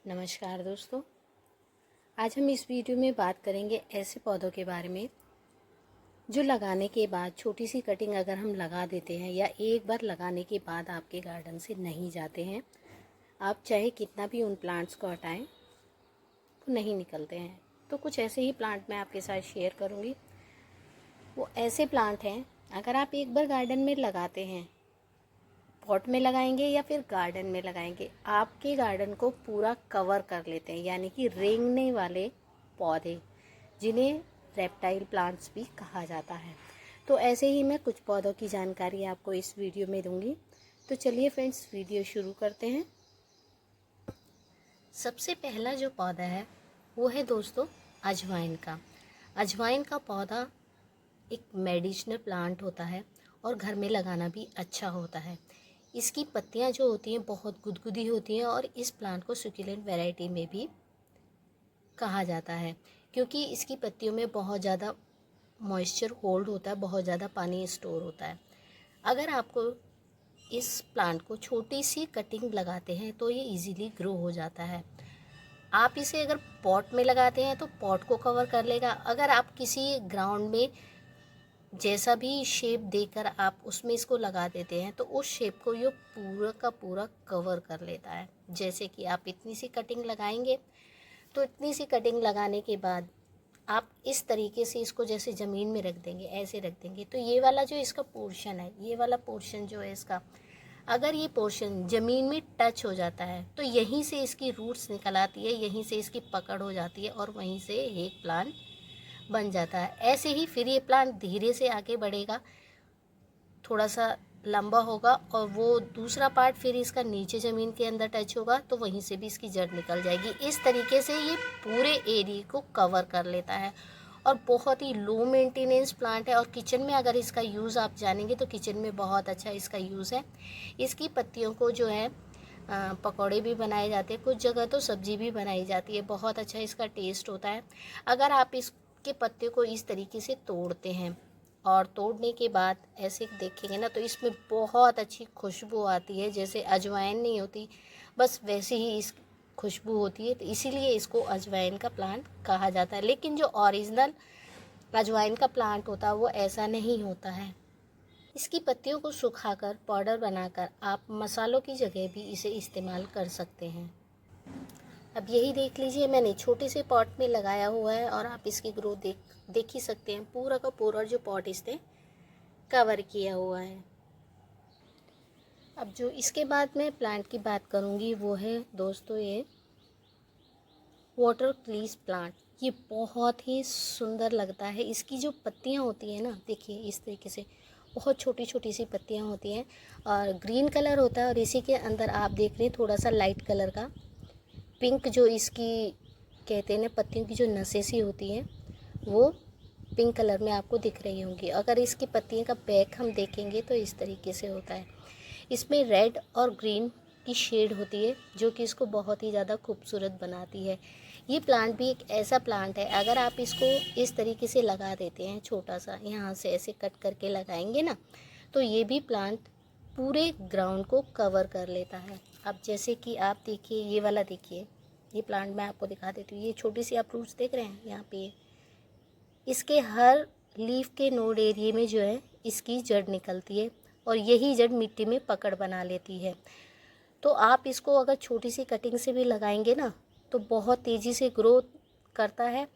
नमस्कार दोस्तों, आज हम इस वीडियो में बात करेंगे ऐसे पौधों के बारे में जो लगाने के बाद छोटी सी कटिंग अगर हम लगा देते हैं या एक बार लगाने के बाद आपके गार्डन से नहीं जाते हैं। आप चाहे कितना भी उन प्लांट्स को हटाएं वो नहीं निकलते हैं। तो कुछ ऐसे ही प्लांट मैं आपके साथ शेयर करूंगी। वो ऐसे प्लांट हैं, अगर आप एक बार गार्डन में लगाते हैं, पॉट में लगाएंगे या फिर गार्डन में लगाएंगे, आपके गार्डन को पूरा कवर कर लेते हैं। यानी कि रेंगने वाले पौधे, जिन्हें रेप्टाइल प्लांट्स भी कहा जाता है। तो ऐसे ही मैं कुछ पौधों की जानकारी आपको इस वीडियो में दूंगी। तो चलिए फ्रेंड्स, वीडियो शुरू करते हैं। सबसे पहला जो पौधा है वो है दोस्तों अजवाइन का। अजवाइन का पौधा एक मेडिसिनल प्लांट होता है और घर में लगाना भी अच्छा होता है। इसकी पत्तियां जो होती हैं बहुत गुदगुदी होती हैं और इस प्लांट को सुक्यूलेंट वैरायटी में भी कहा जाता है, क्योंकि इसकी पत्तियों में बहुत ज़्यादा मॉइस्चर होल्ड होता है, बहुत ज़्यादा पानी स्टोर होता है। अगर आपको इस प्लांट को छोटी सी कटिंग लगाते हैं तो ये इजीली ग्रो हो जाता है। आप इसे अगर पॉट में लगाते हैं तो पॉट को कवर कर लेगा। अगर आप किसी ग्राउंड में जैसा भी शेप देकर आप उसमें इसको लगा देते हैं तो उस शेप को ये पूरा का पूरा कवर कर लेता है। जैसे कि आप इतनी सी कटिंग लगाएंगे तो इतनी सी कटिंग लगाने के बाद आप इस तरीके से इसको जैसे ज़मीन में रख देंगे, ऐसे रख देंगे, तो ये वाला जो इसका पोर्शन है, ये वाला पोर्शन जो है इसका, अगर ये पोर्शन ज़मीन में टच हो जाता है तो यहीं से इसकी रूट्स निकल आती है, यहीं से इसकी पकड़ हो जाती है और वहीं से एक प्लांट बन जाता है। ऐसे ही फिर ये प्लांट धीरे से आगे बढ़ेगा, थोड़ा सा लंबा होगा और वो दूसरा पार्ट फिर इसका नीचे ज़मीन के अंदर टच होगा तो वहीं से भी इसकी जड़ निकल जाएगी। इस तरीके से ये पूरे एरिया को कवर कर लेता है और बहुत ही लो मेंटेनेंस प्लांट है। और किचन में अगर इसका यूज़ आप जानेंगे तो किचन में बहुत अच्छा इसका यूज़ है। इसकी पत्तियों को जो है पकौड़े भी बनाए जाते हैं, कुछ जगह तो सब्जी भी बनाई जाती है। बहुत अच्छा इसका टेस्ट होता है। अगर आप इसके पत्ते को इस तरीके से तोड़ते हैं और तोड़ने के बाद ऐसे देखेंगे ना तो इसमें बहुत अच्छी खुशबू आती है। जैसे अजवाइन नहीं होती, बस वैसे ही इस खुशबू होती है। तो इसीलिए इसको अजवाइन का प्लांट कहा जाता है। लेकिन जो ओरिजिनल अजवाइन का प्लांट होता है वो ऐसा नहीं होता है। इसकी पत्तियों को सुखाकर पाउडर बनाकर आप मसालों की जगह भी इसे इस्तेमाल कर सकते हैं। अब यही देख लीजिए, मैंने छोटे से पॉट में लगाया हुआ है और आप इसकी ग्रोथ देख ही सकते हैं। पूरा का पूरा जो पॉट इसने कवर किया हुआ है। अब जो इसके बाद मैं प्लांट की बात करूंगी वो है दोस्तों ये वाटर क्लीज प्लांट। ये बहुत ही सुंदर लगता है। इसकी जो पत्तियां होती हैं ना, देखिए इस तरीके से बहुत छोटी छोटी सी पत्तियां होती हैं और ग्रीन कलर होता है। और इसी के अंदर आप देख रहे हैं थोड़ा सा लाइट कलर का पिंक, जो इसकी कहते हैं ना पत्तियों की जो नसें सी होती हैं वो पिंक कलर में आपको दिख रही होंगी। अगर इसकी पत्तियों का बैक हम देखेंगे तो इस तरीके से होता है। इसमें रेड और ग्रीन की शेड होती है जो कि इसको बहुत ही ज़्यादा खूबसूरत बनाती है। ये प्लांट भी एक ऐसा प्लांट है, अगर आप इसको इस तरीके से लगा देते हैं, छोटा सा यहाँ से ऐसे कट करके लगाएंगे ना, तो ये भी प्लांट पूरे ग्राउंड को कवर कर लेता है। अब जैसे कि आप देखिए, ये वाला देखिए, ये प्लांट मैं आपको दिखा देती हूँ। ये छोटी सी आप रूट्स देख रहे हैं यहाँ पे, इसके हर लीफ के नोड एरिया में जो है इसकी जड़ निकलती है और यही जड़ मिट्टी में पकड़ बना लेती है। तो आप इसको अगर छोटी सी कटिंग से भी लगाएंगे ना तो बहुत तेज़ी से ग्रो करता है,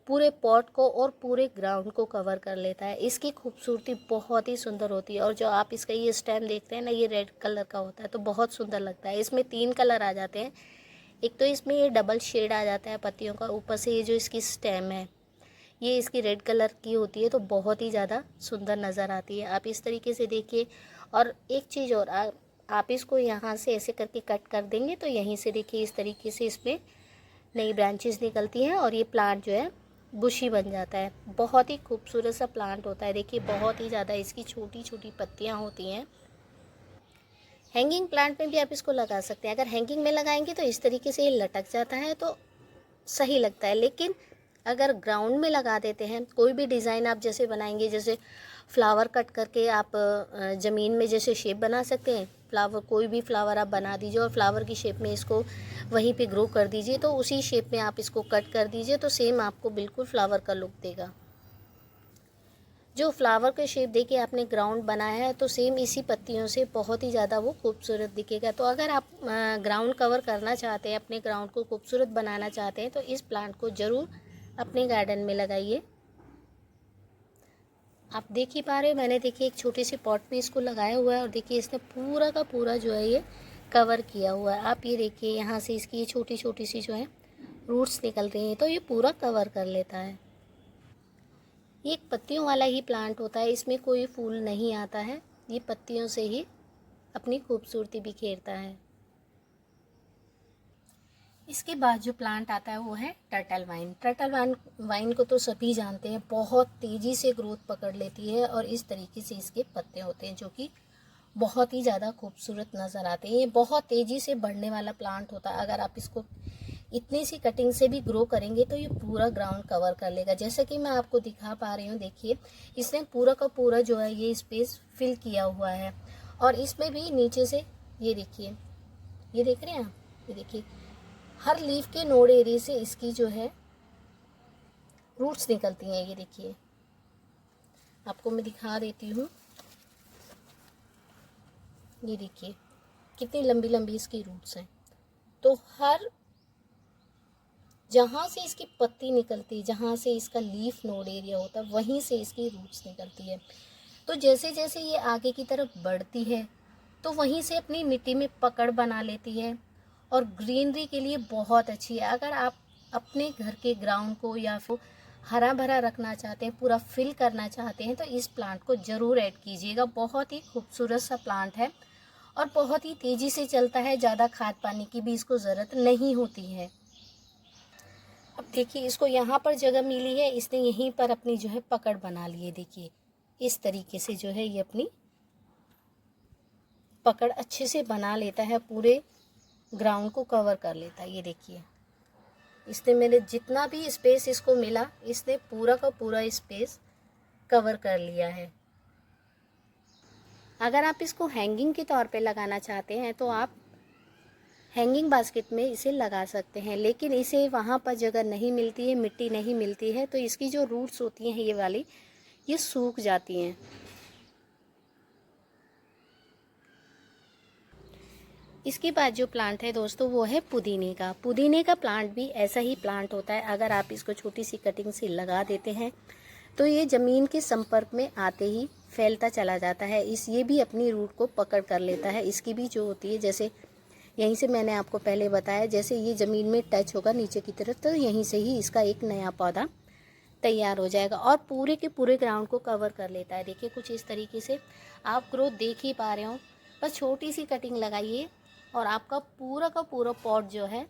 पूरे पॉट को और पूरे ग्राउंड को कवर कर लेता है। इसकी खूबसूरती बहुत ही सुंदर होती है। और जो आप इसका ये स्टेम देखते हैं ना, ये रेड कलर का होता है तो बहुत सुंदर लगता है। इसमें 3 कलर आ जाते हैं। एक तो इसमें ये डबल शेड आ जाता है पत्तियों का, ऊपर से ये जो इसकी स्टेम है ये इसकी रेड कलर की होती है तो बहुत ही ज़्यादा सुंदर नज़र आती है। आप इस तरीके से देखिए। और एक चीज़ और, आप इसको यहाँ से ऐसे करके कट कर देंगे तो यहीं से देखिए इस तरीके से इसमें नई ब्रांचेस निकलती हैं और ये प्लांट जो है बुशी बन जाता है। बहुत ही खूबसूरत सा प्लांट होता है। देखिए बहुत ही ज़्यादा इसकी छोटी छोटी पत्तियाँ होती हैं। हैंगिंग प्लांट में भी आप इसको लगा सकते हैं। अगर हैंगिंग में लगाएंगे तो इस तरीके से ये लटक जाता है तो सही लगता है। लेकिन अगर ग्राउंड में लगा देते हैं, कोई भी डिज़ाइन आप जैसे बनाएंगे, जैसे फ्लावर कट करके आप ज़मीन में जैसे शेप बना सकते हैं, फ्लावर कोई भी फ्लावर आप बना दीजिए और फ्लावर की शेप में इसको वहीं पे ग्रो कर दीजिए। तो उसी शेप में आप इसको कट कर दीजिए तो सेम आपको बिल्कुल फ्लावर का लुक देगा। जो फ्लावर के शेप देके आपने ग्राउंड बनाया है तो सेम इसी पत्तियों से बहुत ही ज़्यादा वो खूबसूरत दिखेगा। तो अगर आप ग्राउंड कवर करना चाहते हैं, अपने ग्राउंड को खूबसूरत बनाना चाहते हैं, तो इस प्लांट को ज़रूर अपने गार्डन में लगाइए। आप देख ही पा रहे हो, मैंने देखिए एक छोटे से पॉट में इसको लगाया हुआ है और देखिए इसने पूरा का पूरा जो है ये कवर किया हुआ है। आप ये देखिए यहाँ से इसकी ये छोटी छोटी सी जो है रूट्स निकल रही हैं, तो ये पूरा कवर कर लेता है। ये एक पत्तियों वाला ही प्लांट होता है, इसमें कोई फूल नहीं आता है, ये पत्तियों से ही अपनी खूबसूरती बिखेरता है। इसके बाद जो प्लांट आता है वो है टर्टल वाइन। वाइन को तो सभी जानते हैं, बहुत तेज़ी से ग्रोथ पकड़ लेती है और इस तरीके से इसके पत्ते होते हैं जो कि बहुत ही ज़्यादा खूबसूरत नज़र आते हैं। ये बहुत तेज़ी से बढ़ने वाला प्लांट होता है। अगर आप इसको इतनी सी कटिंग से भी ग्रो करेंगे तो ये पूरा ग्राउंड कवर कर लेगा। जैसे कि मैं आपको दिखा पा रही हूँ, देखिए इसने पूरा का पूरा जो है ये स्पेस फिल किया हुआ है। और इसमें भी नीचे से ये देखिए, ये देख रहे हैं आप, ये देखिए हर लीफ के नोड एरिया से इसकी जो है रूट्स निकलती हैं। ये देखिए आपको मैं दिखा देती हूँ, ये देखिए कितनी लंबी लंबी इसकी रूट्स हैं। तो हर जहाँ से इसकी पत्ती निकलती है, जहाँ से इसका लीफ नोड एरिया होता है, वहीं से इसकी रूट्स निकलती है। तो जैसे जैसे ये आगे की तरफ बढ़ती है तो वहीं से अपनी मिट्टी में पकड़ बना लेती है और ग्रीनरी के लिए बहुत अच्छी है। अगर आप अपने घर के ग्राउंड को या फिर हरा भरा रखना चाहते हैं, पूरा फिल करना चाहते हैं, तो इस प्लांट को ज़रूर ऐड कीजिएगा। बहुत ही खूबसूरत सा प्लांट है और बहुत ही तेज़ी से चलता है, ज़्यादा खाद पानी की भी इसको ज़रूरत नहीं होती है। अब देखिए इसको यहाँ पर जगह मिली है, इसने यहीं पर अपनी जो है पकड़ बना ली है। देखिए इस तरीके से जो है ये अपनी पकड़ अच्छे से बना लेता है, पूरे ग्राउंड को कवर कर लेता है। ये देखिए इसने, मैंने जितना भी स्पेस इसको मिला, इसने पूरा का पूरा स्पेस कवर कर लिया है। अगर आप इसको हैंगिंग के तौर पे लगाना चाहते हैं तो आप हैंगिंग बास्केट में इसे लगा सकते हैं, लेकिन इसे वहाँ पर जगह नहीं मिलती है, मिट्टी नहीं मिलती है, तो इसकी जो रूट्स होती हैं ये वाली, ये सूख जाती हैं। इसके बाद जो प्लांट है दोस्तों वो है पुदीने का। पुदीने का प्लांट भी ऐसा ही प्लांट होता है। अगर आप इसको छोटी सी कटिंग से लगा देते हैं तो ये ज़मीन के संपर्क में आते ही फैलता चला जाता है। ये भी अपनी रूट को पकड़ कर लेता है। इसकी भी जो होती है, जैसे यहीं से मैंने आपको पहले बताया, जैसे ये ज़मीन में टच होगा नीचे की तरफ तो यहीं से ही इसका एक नया पौधा तैयार हो जाएगा और पूरे के पूरे ग्राउंड को कवर कर लेता है। देखिए कुछ इस तरीके से आप ग्रोथ देख ही पा रहे हो। बस छोटी सी कटिंग लगाइए और आपका पूरा का पूरा पॉट जो है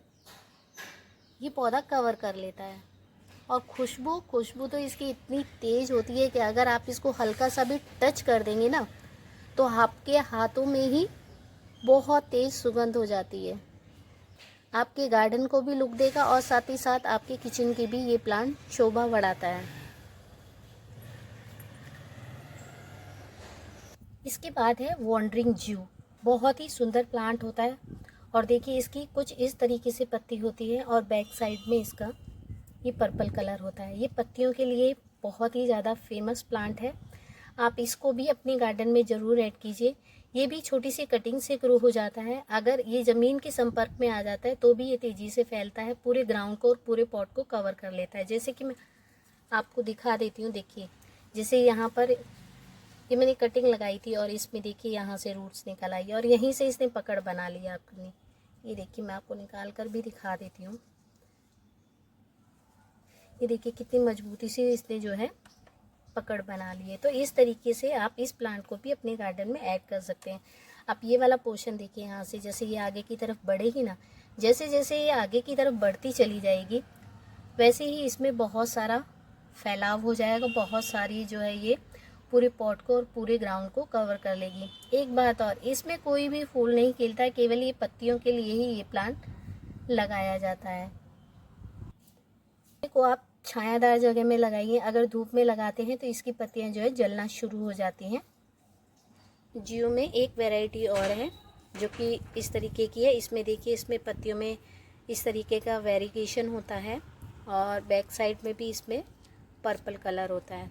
ये पौधा कवर कर लेता है। और खुशबू तो इसकी इतनी तेज़ होती है कि अगर आप इसको हल्का सा भी टच कर देंगे ना तो आपके हाथों में ही बहुत तेज़ सुगंध हो जाती है। आपके गार्डन को भी लुक देगा और साथ ही साथ आपके किचन की भी ये प्लांट शोभा बढ़ाता है। इसके बाद है वॉन्डरिंग जू। बहुत ही सुंदर प्लांट होता है और देखिए इसकी कुछ इस तरीके से पत्ती होती है और बैक साइड में इसका ये पर्पल कलर होता है। ये पत्तियों के लिए बहुत ही ज़्यादा फेमस प्लांट है। आप इसको भी अपने गार्डन में ज़रूर ऐड कीजिए। ये भी छोटी सी कटिंग से ग्रो हो जाता है। अगर ये ज़मीन के संपर्क में आ जाता है तो भी ये तेज़ी से फैलता है, पूरे ग्राउंड को और पूरे पॉट को कवर कर लेता है। जैसे कि मैं आपको दिखा देती हूँ, देखिए जैसे यहाँ पर ये मैंने कटिंग लगाई थी और इसमें देखिए यहाँ से रूट्स निकल आई और यहीं से इसने पकड़ बना लिया अपनी। ये देखिए मैं आपको निकाल कर भी दिखा देती हूँ। ये देखिए कितनी मजबूती से इसने जो है पकड़ बना ली है। तो इस तरीके से आप इस प्लांट को भी अपने गार्डन में ऐड कर सकते हैं। आप ये वाला पोर्शन देखिए, यहाँ से जैसे ये आगे की तरफ बढ़ेगी ना, जैसे जैसे ये आगे की तरफ बढ़ती चली जाएगी वैसे ही इसमें बहुत सारा फैलाव हो जाएगा। बहुत सारी जो है ये पूरे पॉट को और पूरे ग्राउंड को कवर कर लेगी। एक बात और, इसमें कोई भी फूल नहीं खिलता है, केवल ये पत्तियों के लिए ही ये प्लांट लगाया जाता है। को आप छायादार जगह में लगाइए। अगर धूप में लगाते हैं तो इसकी पत्तियां जो है जलना शुरू हो जाती हैं। जियो में एक वैरायटी और है जो कि इस तरीके की है। इसमें देखिए इसमें पत्तियों में इस तरीके का वेरिएशन होता है और बैक साइड में भी इसमें पर्पल कलर होता है।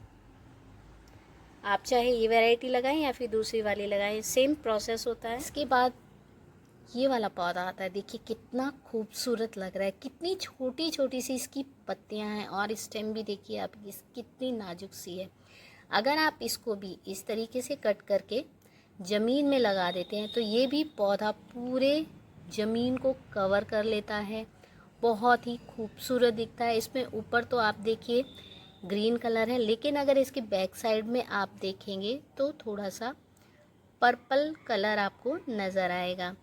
आप चाहे ये वैरायटी लगाएं या फिर दूसरी वाली लगाएं, सेम प्रोसेस होता है। इसके बाद ये वाला पौधा आता है, देखिए कितना खूबसूरत लग रहा है, कितनी छोटी छोटी सी इसकी पत्तियां हैं और स्टेम भी देखिए आप कितनी नाजुक सी है। अगर आप इसको भी इस तरीके से कट करके ज़मीन में लगा देते हैं तो ये भी पौधा पूरे ज़मीन को कवर कर लेता है, बहुत ही खूबसूरत दिखता है। इसमें ऊपर तो आप देखिए ग्रीन कलर है, लेकिन अगर इसके बैक साइड में आप देखेंगे तो थोड़ा सा पर्पल कलर आपको नज़र आएगा।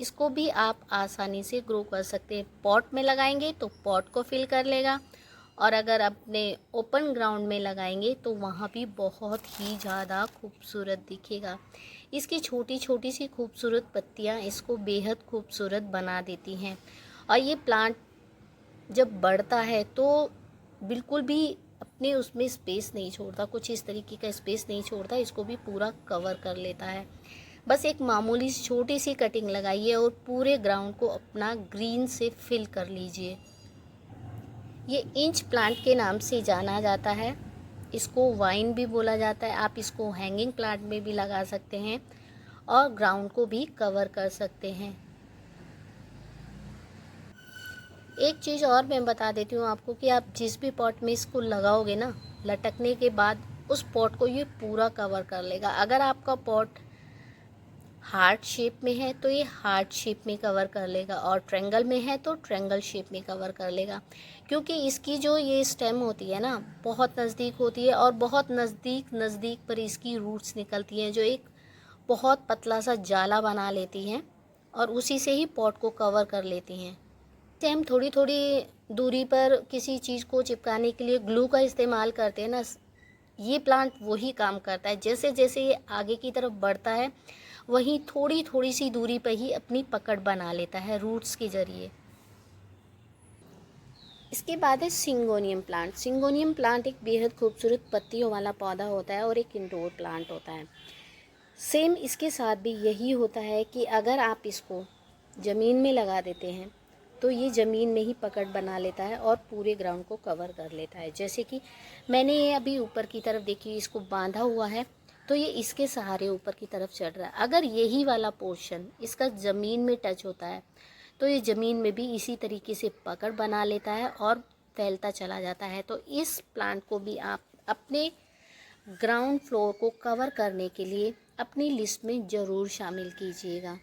इसको भी आप आसानी से ग्रो कर सकते हैं। पॉट में लगाएंगे तो पॉट को फिल कर लेगा, और अगर अपने ओपन ग्राउंड में लगाएंगे तो वहाँ भी बहुत ही ज़्यादा खूबसूरत दिखेगा। इसकी छोटी छोटी सी खूबसूरत पत्तियाँ इसको बेहद खूबसूरत बना देती हैं। और ये प्लांट जब बढ़ता है तो बिल्कुल भी अपने उसमें स्पेस नहीं छोड़ता, कुछ इस तरीके का स्पेस नहीं छोड़ता, इसको भी पूरा कवर कर लेता है। बस एक मामूली सी छोटी सी कटिंग लगाइए और पूरे ग्राउंड को अपना ग्रीन से फिल कर लीजिए। ये इंच प्लांट के नाम से जाना जाता है, इसको वाइन भी बोला जाता है। आप इसको हैंगिंग प्लांट में भी लगा सकते हैं और ग्राउंड को भी कवर कर सकते हैं। एक चीज़ और मैं बता देती हूँ आपको कि आप जिस भी पॉट में इसको लगाओगे ना, लटकने के बाद उस पॉट को ये पूरा कवर कर लेगा। अगर आपका पॉट हार्ट शेप में है तो ये हार्ट शेप में कवर कर लेगा, और ट्रायंगल में है तो ट्रायंगल शेप में कवर कर लेगा। क्योंकि इसकी जो ये स्टेम होती है ना, बहुत नज़दीक होती है और बहुत नज़दीक पर इसकी रूट्स निकलती हैं, जो एक बहुत पतला सा जाला बना लेती हैं और उसी से ही पॉट को कवर कर लेती हैं। से हम थोड़ी थोड़ी दूरी पर किसी चीज़ को चिपकाने के लिए ग्लू का इस्तेमाल करते हैं ना, ये प्लांट वही काम करता है। जैसे जैसे ये आगे की तरफ बढ़ता है वहीं थोड़ी थोड़ी सी दूरी पर ही अपनी पकड़ बना लेता है रूट्स के ज़रिए। इसके बाद है सिंगोनियम प्लांट। सिंगोनियम प्लांट एक बेहद खूबसूरत पत्तियों वाला पौधा होता है और एक इंडोर प्लांट होता है। सेम इसके साथ भी यही होता है कि अगर आप इसको ज़मीन में लगा देते हैं तो ये ज़मीन में ही पकड़ बना लेता है और पूरे ग्राउंड को कवर कर लेता है। जैसे कि मैंने ये अभी ऊपर की तरफ देखिए, इसको बांधा हुआ है तो ये इसके सहारे ऊपर की तरफ चढ़ रहा है। अगर यही वाला पोर्शन इसका ज़मीन में टच होता है तो ये ज़मीन में भी इसी तरीके से पकड़ बना लेता है और फैलता चला जाता है। तो इस प्लांट को भी आप अपने ग्राउंड फ्लोर को कवर करने के लिए अपनी लिस्ट में ज़रूर शामिल कीजिएगा।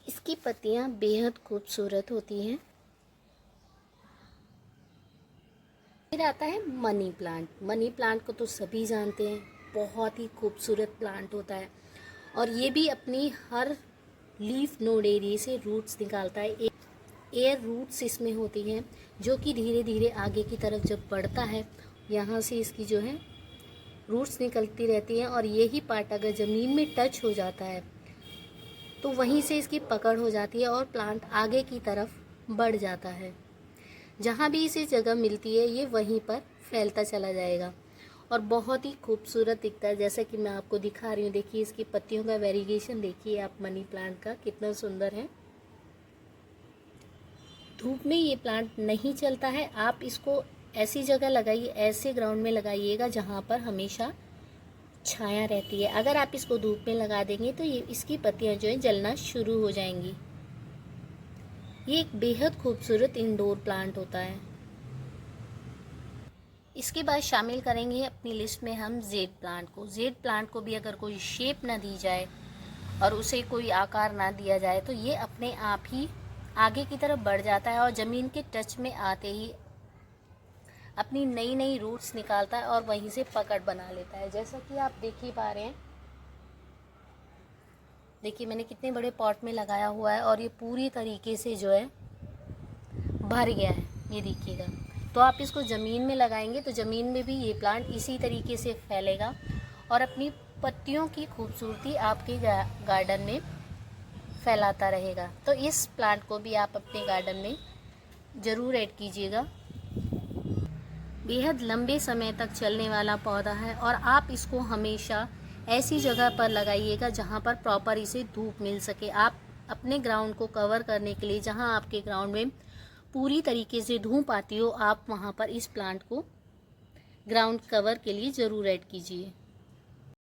इसकी पत्तियां बेहद खूबसूरत होती हैं। फिर आता है मनी प्लांट। मनी प्लांट को तो सभी जानते हैं, बहुत ही खूबसूरत प्लांट होता है और ये भी अपनी हर लीफ नोड एरिया से रूट्स निकालता है। एयर रूट्स इसमें होती हैं जो कि धीरे धीरे आगे की तरफ जब बढ़ता है यहाँ से इसकी जो है रूट्स निकलती रहती हैं, और यही पार्ट अगर ज़मीन में टच हो जाता है तो वहीं से इसकी पकड़ हो जाती है और प्लांट आगे की तरफ बढ़ जाता है। जहाँ भी इसे जगह मिलती है ये वहीं पर फैलता चला जाएगा और बहुत ही खूबसूरत दिखता है। जैसा कि मैं आपको दिखा रही हूँ, देखिए इसकी पत्तियों का वेरिएशन देखिए आप मनी प्लांट का कितना सुंदर है। धूप में ये प्लांट नहीं चलता है। आप इसको ऐसी जगह लगाइए, ऐसे ग्राउंड में लगाइएगा जहाँ पर हमेशा छाया रहती है। अगर आप इसको धूप में लगा देंगे तो ये इसकी पत्तियां जो है जलना शुरू हो जाएंगी। ये एक बेहद खूबसूरत इंडोर प्लांट होता है। इसके बाद शामिल करेंगे अपनी लिस्ट में हम जेड प्लांट को। जेड प्लांट को भी अगर कोई शेप ना दी जाए और उसे कोई आकार ना दिया जाए तो ये अपने आप ही आगे की तरफ बढ़ जाता है और ज़मीन के टच में आते ही अपनी नई नई रूट्स निकालता है और वहीं से पकड़ बना लेता है। जैसा कि आप देख ही पा रहे हैं, देखिए मैंने कितने बड़े पॉट में लगाया हुआ है और ये पूरी तरीके से जो है भर गया है, ये देखिएगा। तो आप इसको ज़मीन में लगाएंगे तो ज़मीन में भी ये प्लांट इसी तरीके से फैलेगा और अपनी पत्तियों की खूबसूरती आपके गार्डन में फैलाता रहेगा। तो इस प्लांट को भी आप अपने गार्डन में ज़रूर ऐड कीजिएगा। बेहद लंबे समय तक चलने वाला पौधा है और आप इसको हमेशा ऐसी जगह पर लगाइएगा जहाँ पर प्रॉपर इसे धूप मिल सके। आप अपने ग्राउंड को कवर करने के लिए, जहां आपके ग्राउंड में पूरी तरीके से धूप आती हो, आप वहां पर इस प्लांट को ग्राउंड कवर के लिए ज़रूर ऐड कीजिए।